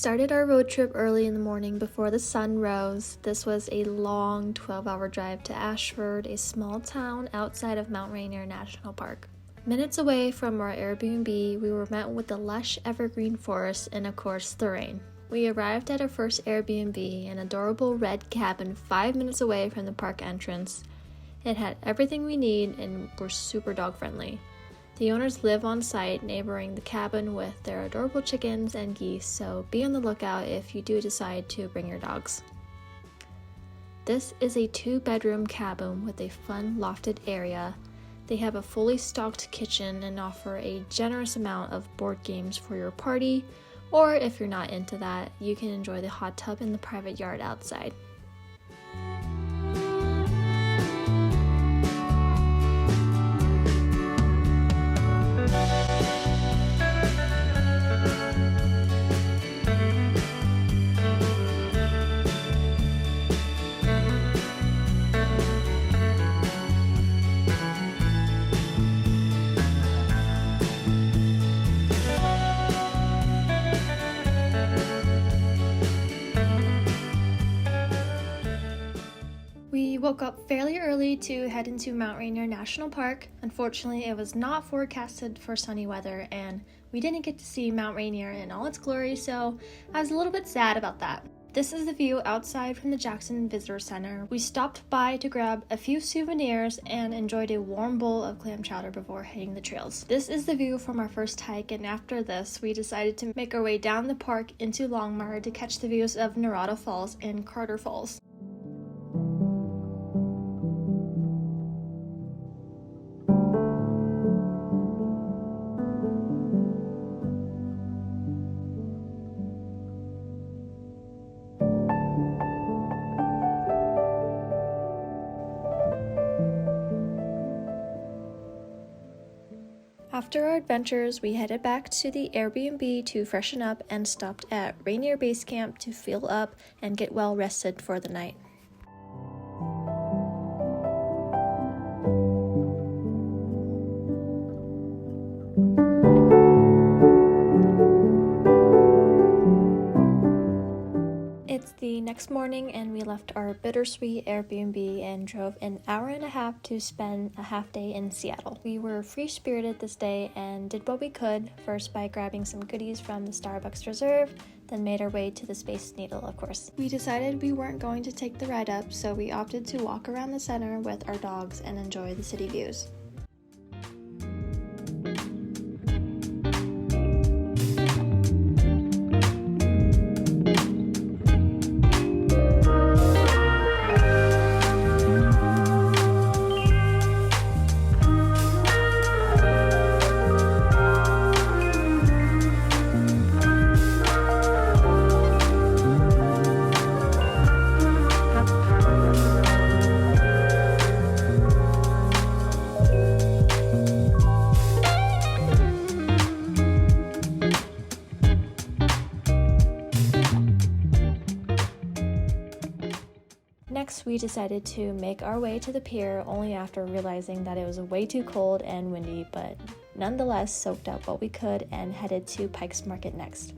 started our road trip early in the morning before the sun rose. This was a long 12-hour drive to Ashford, a small town outside of Mount Rainier National Park. Minutes away from our Airbnb, we were met with the lush evergreen forest and of course the rain. We arrived at our first Airbnb, an adorable red cabin 5 minutes away from the park entrance. It had everything we need and were super dog friendly. The owners live on site neighboring the cabin with their adorable chickens and geese, so be on the lookout if you do decide to bring your dogs. This is a 2-bedroom cabin with a fun lofted area. They have a fully stocked kitchen and offer a generous amount of board games for your party, or if you're not into that, you can enjoy the hot tub in the private yard outside. We woke up fairly early to head into Mount Rainier National Park. Unfortunately, it was not forecasted for sunny weather and we didn't get to see Mount Rainier in all its glory, so I was a little bit sad about that. This is the view outside from the Jackson Visitor Center. We stopped by to grab a few souvenirs and enjoyed a warm bowl of clam chowder before hitting the trails. This is the view from our first hike, and after this, we decided to make our way down the park into Longmire to catch the views of Narada Falls and Carter Falls. After our adventures, we headed back to the Airbnb to freshen up and stopped at Rainier Base Camp to fuel up and get well rested for the night. It's the next morning and we left our bittersweet Airbnb and drove an hour and a half to spend a half day in Seattle. We were free-spirited this day and did what we could, first by grabbing some goodies from the Starbucks Reserve, then made our way to the Space Needle, of course. We decided we weren't going to take the ride up, so we opted to walk around the center with our dogs and enjoy the city views. Next, we decided to make our way to the pier only after realizing that it was way too cold and windy, but nonetheless soaked up what we could and headed to Pike's Market next.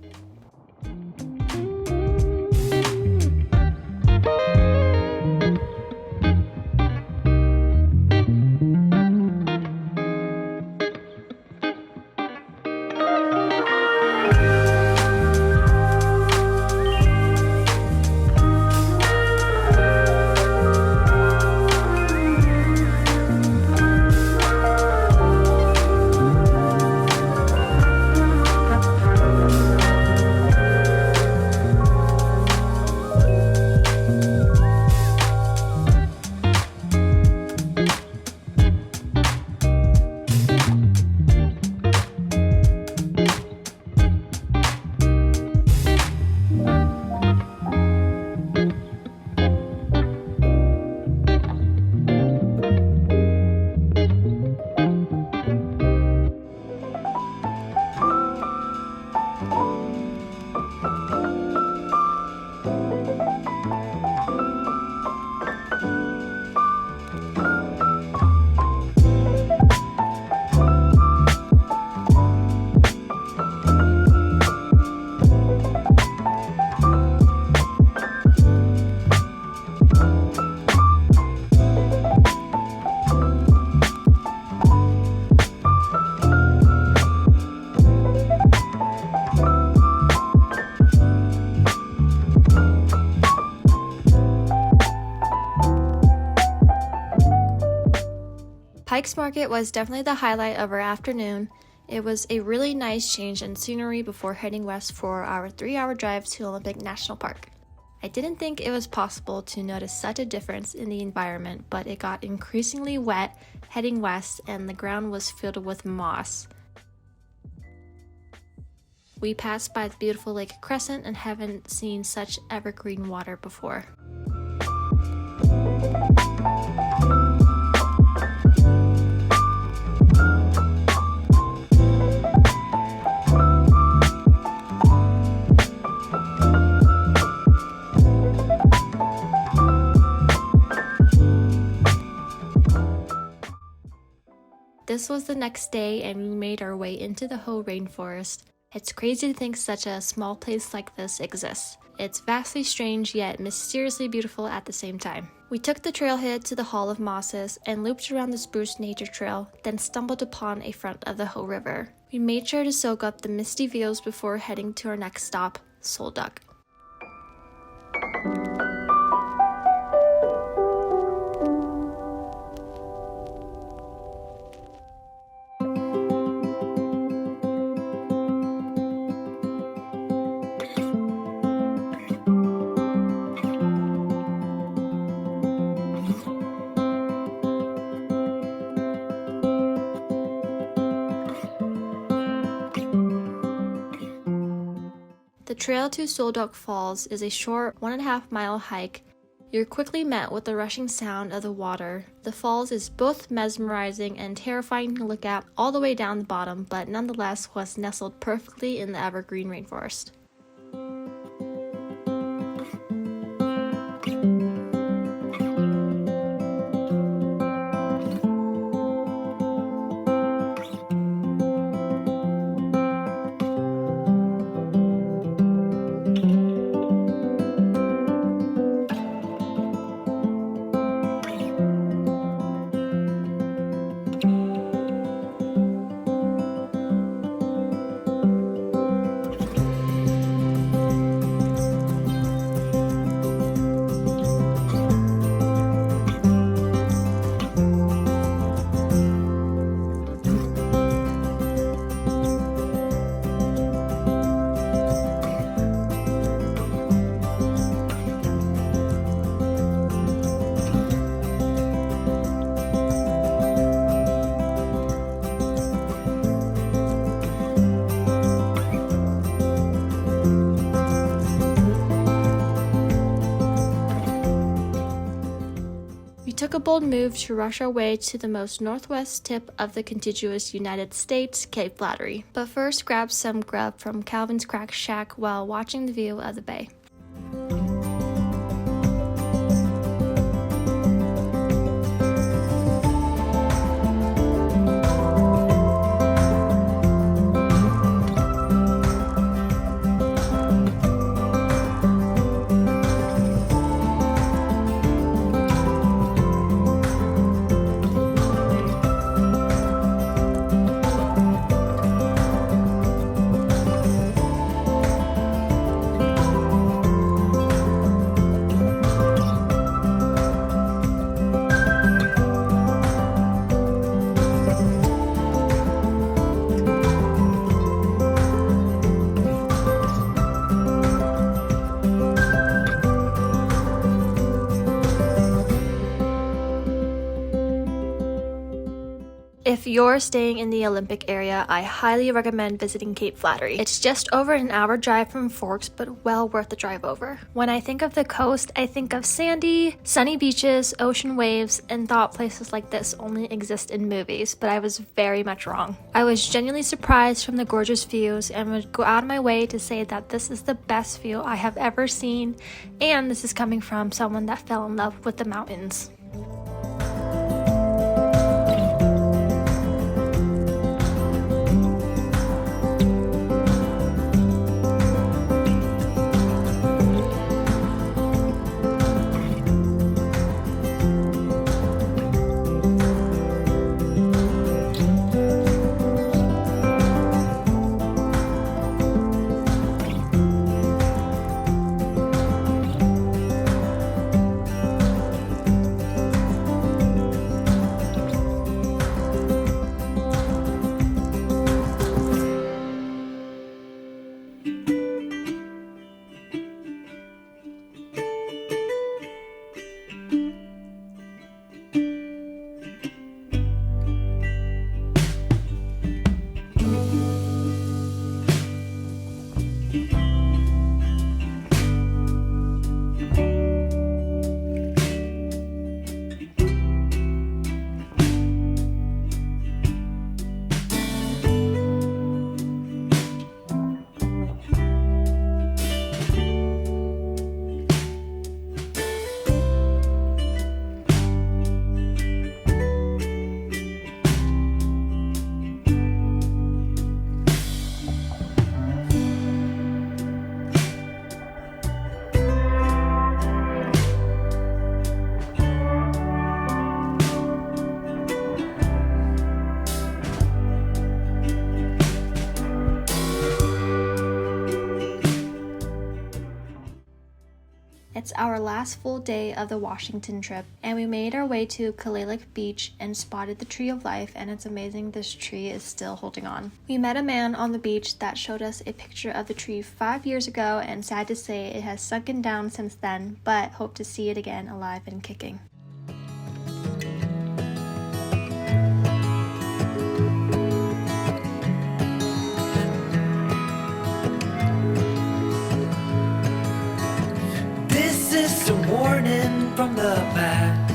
Mike's Market was definitely the highlight of our afternoon. It was a really nice change in scenery before heading west for our 3-hour drive to Olympic National Park. I didn't think it was possible to notice such a difference in the environment, but it got increasingly wet heading west and the ground was filled with moss. We passed by the beautiful Lake Crescent and haven't seen such evergreen water before. This was the next day and we made our way into the Hoh rainforest. It's crazy to think such a small place like this exists. It's vastly strange yet mysteriously beautiful at the same time. We took the trailhead to the Hall of Mosses and looped around the Spruce Nature Trail, then stumbled upon a front of the Hoh River. We made sure to soak up the misty views before heading to our next stop, Sol Duc. The trail to Sol Duc Falls is a short 1.5-mile hike. You're quickly met with the rushing sound of the water. The falls is both mesmerizing and terrifying to look at all the way down the bottom, but nonetheless was nestled perfectly in the evergreen rainforest. We took a bold move to rush our way to the most northwest tip of the contiguous United States, Cape Flattery, but first grabbed some grub from Calvin's Crack Shack while watching the view of the bay. If you're staying in the Olympic area, I highly recommend visiting Cape Flattery. It's just over an hour drive from Forks, but well worth the drive over. When I think of the coast, I think of sandy, sunny beaches, ocean waves, and thought places like this only exist in movies, but I was very much wrong. I was genuinely surprised from the gorgeous views and would go out of my way to say that this is the best view I have ever seen, and this is coming from someone that fell in love with the mountains. It's our last full day of the Washington trip, and we made our way to Kalalik Beach and spotted the Tree of Life, and it's amazing this tree is still holding on. We met a man on the beach that showed us a picture of the tree 5 years ago, and sad to say it has sunken down since then, but hope to see it again alive and kicking. Warning from the past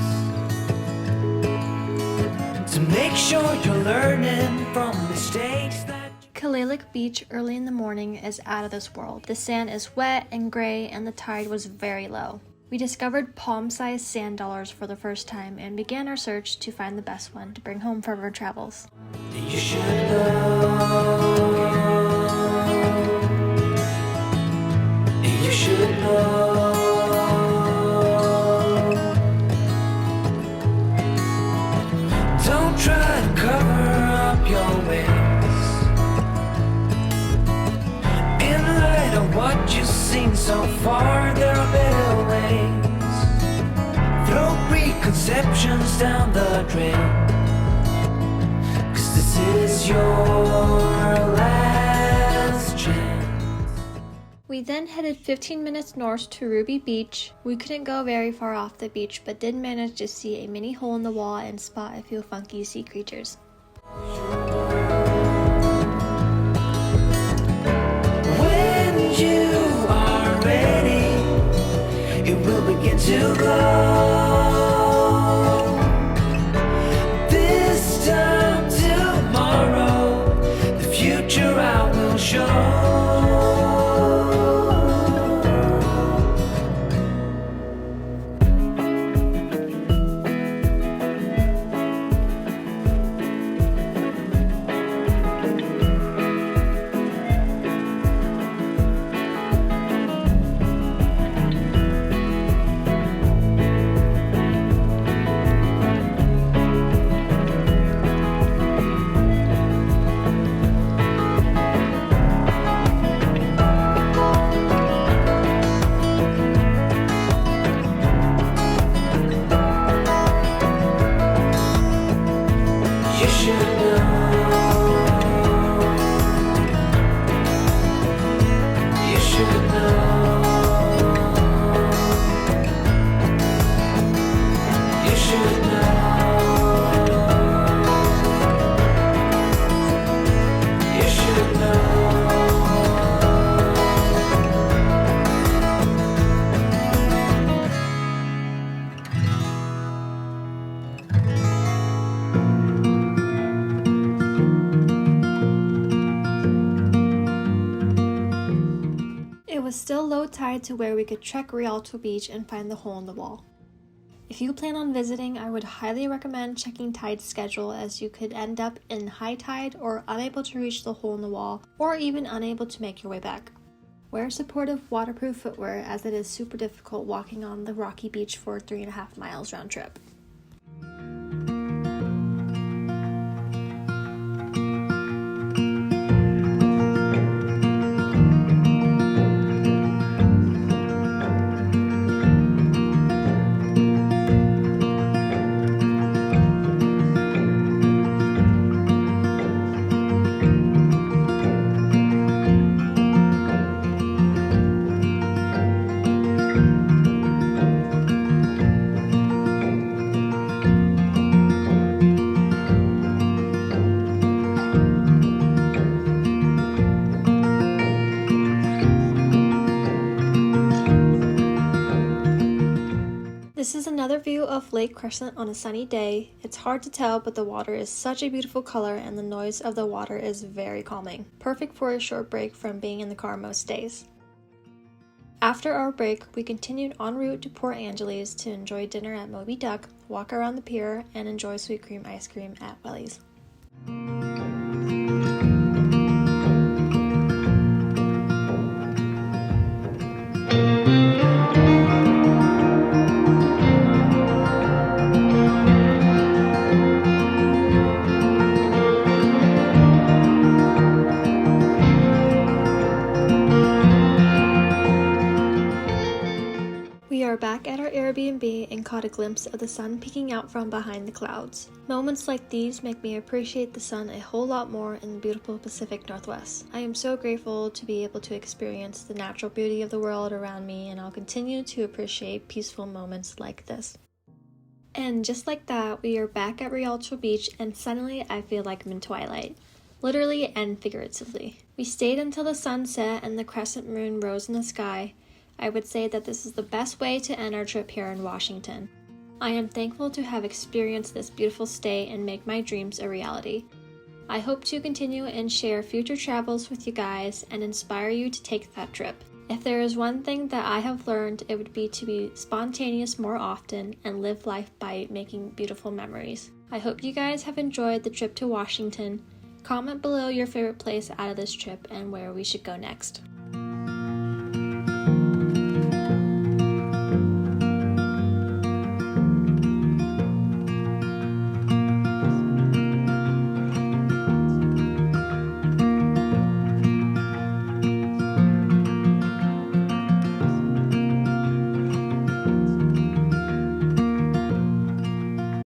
to make sure you're learning from mistakes that Kalalik Beach early in the morning is out of this world. The sand is wet and gray and the tide was very low. We discovered palm-sized sand dollars for the first time and began our search to find the best one to bring home for our travels. you should know. You should know. Try to cover up your ways in light of what you've seen so far. There are better ways. Throw preconceptions down the drain, 'cause this is your last chance. We then headed 15 minutes north to Ruby Beach. We couldn't go very far off the beach, but did manage to see a mini hole in the wall and spot a few funky sea creatures. When you are ready, it will begin to glow. This time tomorrow, the future I will show. It was still low tide to where we could trek Rialto Beach and find the hole in the wall. If you plan on visiting, I would highly recommend checking tide schedule, as you could end up in high tide or unable to reach the hole in the wall, or even unable to make your way back. Wear supportive waterproof footwear, as it is super difficult walking on the rocky beach for 3.5 miles round trip. This is another view of Lake Crescent on a sunny day. It's hard to tell, but the water is such a beautiful color and the noise of the water is very calming. Perfect for a short break from being in the car most days. After our break, we continued en route to Port Angeles to enjoy dinner at Moby Duck, walk around the pier, and enjoy sweet cream ice cream at Welly's. We Airbnb and caught a glimpse of the sun peeking out from behind the clouds. Moments like these make me appreciate the sun a whole lot more in the beautiful Pacific Northwest. I am so grateful to be able to experience the natural beauty of the world around me, and I'll continue to appreciate peaceful moments like this. And just like that, we are back at Rialto Beach, and suddenly I feel like I'm in Twilight. Literally and figuratively. We stayed until the sun set and the crescent moon rose in the sky. I would say that this is the best way to end our trip here in Washington. I am thankful to have experienced this beautiful stay and make my dreams a reality. I hope to continue and share future travels with you guys and inspire you to take that trip. If there is one thing that I have learned, it would be to be spontaneous more often and live life by making beautiful memories. I hope you guys have enjoyed the trip to Washington. Comment below your favorite place out of this trip and where we should go next.